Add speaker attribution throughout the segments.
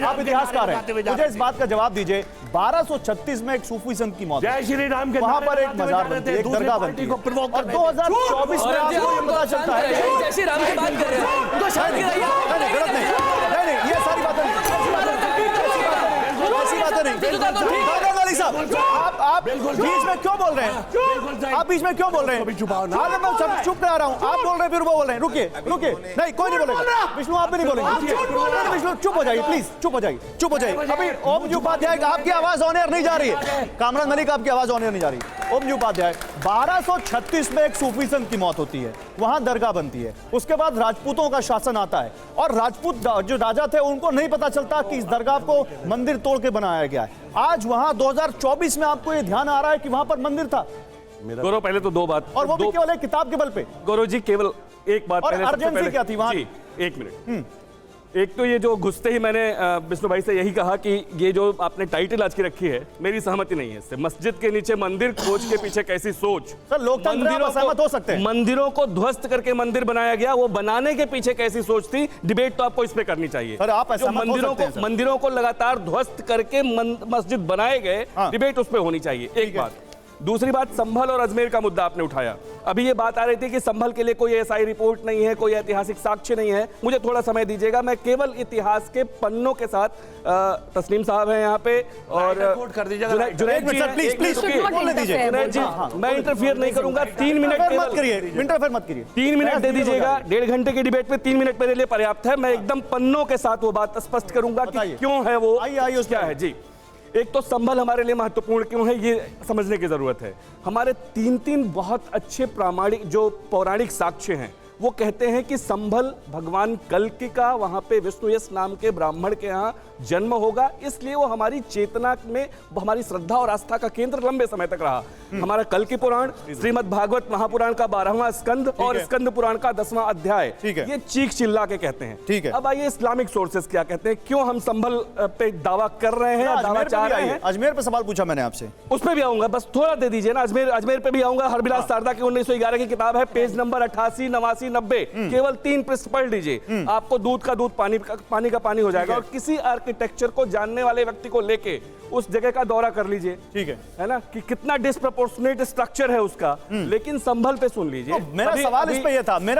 Speaker 1: आप इतिहासकार हैं, मुझे इस बात का जवाब दीजिए। 1236 में एक सूफी संत की मौत,
Speaker 2: जय श्री राम के
Speaker 1: वहां पर एक मजार बनती है, एक दरगाह बनती है, और 2024 में आपको ये पता चलता है
Speaker 3: जय श्री राम की बात कर रहे हैं, उनको शांत कराइए।
Speaker 1: गलत नहीं, ये सारी बातें आप बीच में क्यों बोल रहे हैं? आप बीच में क्यों बोल रहे हैं? मैं चुप करा रहा हूँ, आप बोल रहे हैं फिर वो बोल रहे हैं। रुकिए, नहीं कोई नहीं बोलेगा। विष्णु आप भी नहीं बोलेंगे। विष्णु चुप हो जाइए प्लीज, चुप हो जाइए। अभी ओम जी उपाध्याय आपकी आवाज ऑन एयर नहीं जा रही है। कामरान मलिक आपकी आवाज ऑन एयर नहीं जा रही। ओम जी उपाध्याय, 1236 में एक सूफी संत की मौत होती है, वहां दरगाह बनती है, उसके बाद राजपूतों का शासन आता है, और राजपूत जो राजा थे उनको नहीं पता चलता कि इस दरगाह को मंदिर तोड़ के बनाया गया है। आज वहां 2024 में आपको ये ध्यान आ रहा है कि वहां पर मंदिर था।
Speaker 4: गौरव पहले तो दो बात,
Speaker 1: और वो भी केवल एक किताब के बल पे।
Speaker 4: गौरव जी केवल एक बात,
Speaker 1: और अर्जेंसी क्या थी वहां?
Speaker 4: एक मिनट। एक तो ये जो घुसते ही मैंने विष्णु भाई से यही कहा कि ये जो आपने टाइटल आज की रखी है, मेरी सहमति नहीं है इससे। मस्जिद के नीचे मंदिर खोज के पीछे कैसी सोच।
Speaker 1: सर लोकतंत्र में सहमत हो सकते हैं।
Speaker 4: मंदिरों को ध्वस्त करके मंदिर बनाया गया, वो बनाने के पीछे कैसी सोच थी, डिबेट तो आपको इस पे करनी चाहिए।
Speaker 1: सर आप
Speaker 4: मंदिरों को लगातार ध्वस्त करके मस्जिद बनाए गए, डिबेट उस पर होनी चाहिए। एक बात। दूसरी बात, संभल और अजमेर का मुद्दा आपने उठाया। अभी ये बात आ रही थी कि संभल के लिए कोई एसआई रिपोर्ट नहीं है, कोई ऐतिहासिक साक्ष्य नहीं है। मुझे थोड़ा समय दीजिएगा, मैं केवल इतिहास के पन्नों के साथ, तस्नीम साहब हैं यहाँ पे, और जुनैद जी, मैं इंटरफियर नहीं करूंगा। 3 मिनट
Speaker 1: मत करिए।
Speaker 4: 3 मिनट दे दीजिएगा। 1.5 घंटे की डिबेट में 3 मिनट मेरे लिए पर्याप्त है। मैं एकदम पन्नों के साथ वो बात स्पष्ट करूंगा कि क्यों है वो, क्या है। जी, एक तो संभल हमारे लिए महत्वपूर्ण क्यों है, ये समझने की जरूरत है। हमारे 3 बहुत अच्छे प्रामाणिक जो पौराणिक साक्ष्य हैं, वो कहते हैं कि संभल भगवान कल्कि का वहां पे विष्णुयश नाम के ब्राह्मण के यहाँ जन्म होगा, इसलिए वो हमारी चेतना में, हमारी श्रद्धा और आस्था का केंद्र लंबे समय तक रहा। हमारा कल्कि पुराण, श्रीमद् भागवत महापुराण का 12वां स्कंद और स्कंद पुराण का 10वां अध्याय, ये चीख चिल्ला के कहते हैं।
Speaker 1: ठीक है।
Speaker 4: अब आइए इस्लामिक सोर्सेस क्या कहते हैं, क्यों हम संभल पे दावा कर रहे हैं, दावा चाह रहे हैं।
Speaker 1: अजमेर पे सवाल पूछा मैंने आपसे,
Speaker 4: उस पे भी आऊंगा, बस थोड़ा दे दीजिए ना। अजमेर पे भी आऊंगा। हरबिलास सारदा की 1911 की किताब है, पेज नंबर 88, 89, 90, केवल 3 पृष्ठ पढ़ लीजिए, आपको दूध का दूध, पानी का पानी हो जाएगा। और किसी आर्किटेक्चर को जानने वाले व्यक्ति को लेके उस जगह का दौरा कर लीजिए, ठीक है ना, कि कितना डिस्प्रपोर्शनेट स्ट्रक्चर है उसका। लेकिन संभल पे सुन लीजिए।
Speaker 1: मेरा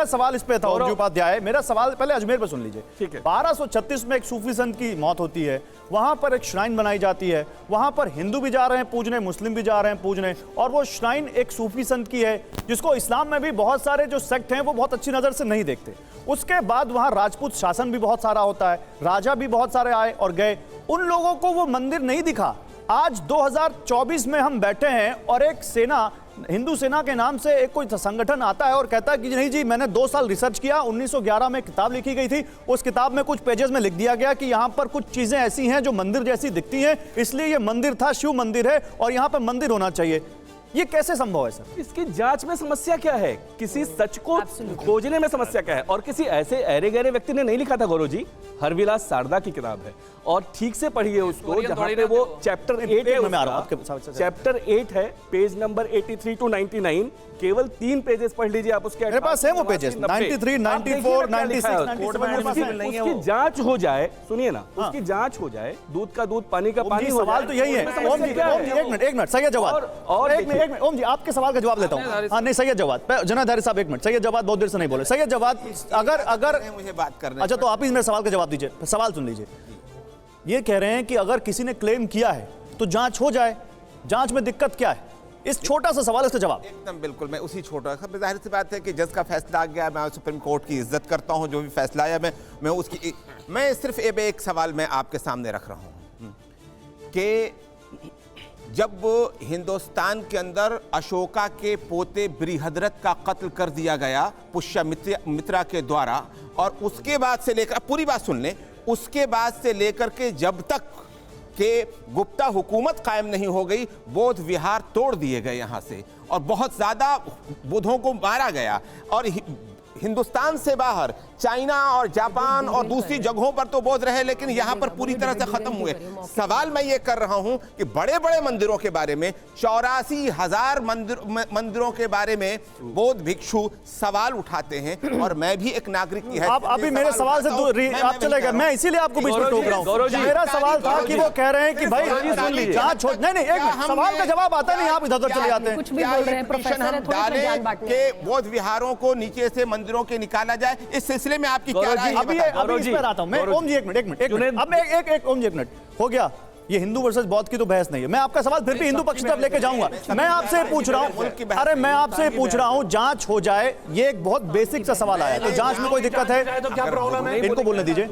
Speaker 1: सवाल इस पे था उपाध्याय, मेरा सवाल पहले अजमेर पे सुन लीजिए। ठीक है। 1236 में एक सूफी संत की मौत होती है, वहां पर एक श्राइन बनाई जाती है, वहां पर हिंदू भी जा रहे हैं पूजने, मुस्लिम भी जा रहे हैं पूजने, और वो श्राइन एक सूफी संत की है, जिसको इस्लाम में भी बहुत सारे जो सेक्ट हैं वो बहुत अच्छी नजर से नहीं देखते। उसके बाद वहां राजपूत शासन भी बहुत सारा होता है, राजा भी बहुत सारे आए और गए, उन लोगों को वो मंदिर नहीं दिखा। आज 2024 में हम बैठे हैं और एक सेना, हिंदू सेना के नाम से एक कोई संगठन आता है और कहता है कि नहीं जी, मैंने 2 साल रिसर्च किया, 1911 में किताब लिखी गई थी, उस किताब में कुछ पेजेस में लिख दिया गया कि यहाँ पर कुछ चीजें ऐसी हैं जो मंदिर जैसी दिखती हैं, इसलिए ये मंदिर था, शिव मंदिर है और यहाँ पर मंदिर होना चाहिए। ये कैसे संभव है सर?
Speaker 4: इसकी जांच में समस्या क्या है? किसी सच को खोजने में समस्या क्या है? और किसी ऐसे अरे गहरे व्यक्ति ने नहीं लिखा था गौरव जी, हरविलास सारदा की किताब है, और ठीक से पढ़िए उसको, जहां पे वो चैप्टर 8 है, चैप्टर 8 है, पेज नंबर 83 to 99, केवल 3 पेजेस पढ़ लीजिए आप उसके।
Speaker 1: मेरे पास है वो पेजेस 93, 94, 96, 97।
Speaker 4: उसकी जांच हो जाए, सुनिए ना, उसकी जांच हो जाए, दूध का दूध, पानी का पानी।
Speaker 1: सवाल तो यही है। एक मिनट, सही जवाब। और एक मिनट ओम जी, आपके सवाल का जवाब लेता हूँ। हाँ नहीं, सही जवाब। जुनैद साहब एक मिनट, सही जवाब बहुत देर से नहीं बोले। सही जवाब, अगर
Speaker 5: मुझे बात करना,
Speaker 1: अच्छा तो आप ही मेरे सवाल का जवाब दीजिए। सवाल सुन लीजिए। ये कह रहे हैं कि अगर किसी ने क्लेम किया है तो जांच हो जाए, जांच में दिक्कत क्या है? इस छोटा सा सवाल, इसका जवाब।
Speaker 5: एकदम बिल्कुल, मैं उसी छोटा सा, जाहिर सी बात है कि जज का फैसला आ गया, मैं सुप्रीम कोर्ट की इज्जत करता हूं, जो भी फैसला आया मैं सिर्फ एक सवाल मैं आपके सामने रख रहा हूं कि जब हिंदुस्तान के अंदर अशोका के पोते बृहद्रथ का कत्ल कर दिया गया पुष्यमित्रा के द्वारा, और उसके बाद से लेकर, पूरी बात सुन लें, उसके बाद से लेकर के जब तक के गुप्ता हुकूमत कायम नहीं हो गई, बौद्ध विहार तोड़ दिए गए यहाँ से, और बहुत ज़्यादा बुद्धों को मारा गया, और हिंदुस्तान से बाहर चाइना और जापान और दूसरी जगहों पर तो बोध रहे, लेकिन यहाँ पर पूरी तरह से खत्म हुए। सवाल मैं ये कर रहा हूँ कि बड़े बड़े मंदिरों के बारे में, 84,000 मंदिरों के बारे में बौद्ध भिक्षु सवाल उठाते हैं, और मैं भी एक नागरिक की
Speaker 1: आप अभी मेरे सवाल से आप चले गए, मैं इसीलिए आपको बीच में टोक रहा हूँ। मेरा सवाल था कि वो कह रहे हैं कि भाई जहाँ छोड़, नहीं एक सवाल का जवाब आता नहीं, आप इधर चले जाते हैं।
Speaker 2: कुछ भी बोल रहे हैं प्रोफेसर,
Speaker 5: हम डालें कि बौद्ध विहारों को नीचे से मंदिरों के निकाला जाए, इस सिलसिले में आपकी क्या राय है?
Speaker 1: अभी इस पर आता हूं मैं। ओम जी एक मिनट, अब मैं ओम जी एक मिनट हो गया। ये हिंदू वर्सेस बौद्ध की तो बहस नहीं है, मैं आपका सवाल फिर भी हिंदू पक्ष तरफ लेके जाऊंगा। मैं आपसे पूछ रहा हूं, अरे मैं आपसे पूछ रहा हूं, जांच हो जाए, ये एक बहुत बेसिक सा सवाल आया, तो जांच में कोई दिक्कत है तो क्या प्रॉब्लम है? इनको बोलने दीजिए।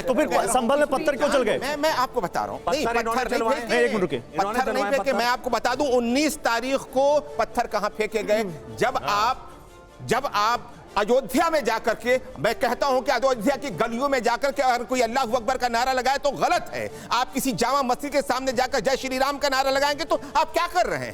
Speaker 1: तो फिर संभल में पत्थर क्यों चल गए?
Speaker 5: मैं आपको बता रहा हूँ,
Speaker 1: एक मिनट रुके,
Speaker 5: पत्थर नहीं फेंके। मैं आपको बता दूं 19 तारीख को पत्थर कहां फेंके गए, जब आप अयोध्या में जाकर के, मैं कहता हूं कि अयोध्या की गलियों में जाकर के अगर कोई अल्लाह अकबर का नारा लगाए तो गलत है। आप किसी जामा मस्जिद के सामने जाकर जय श्री राम का नारा लगाएंगे तो आप क्या कर रहे हैं?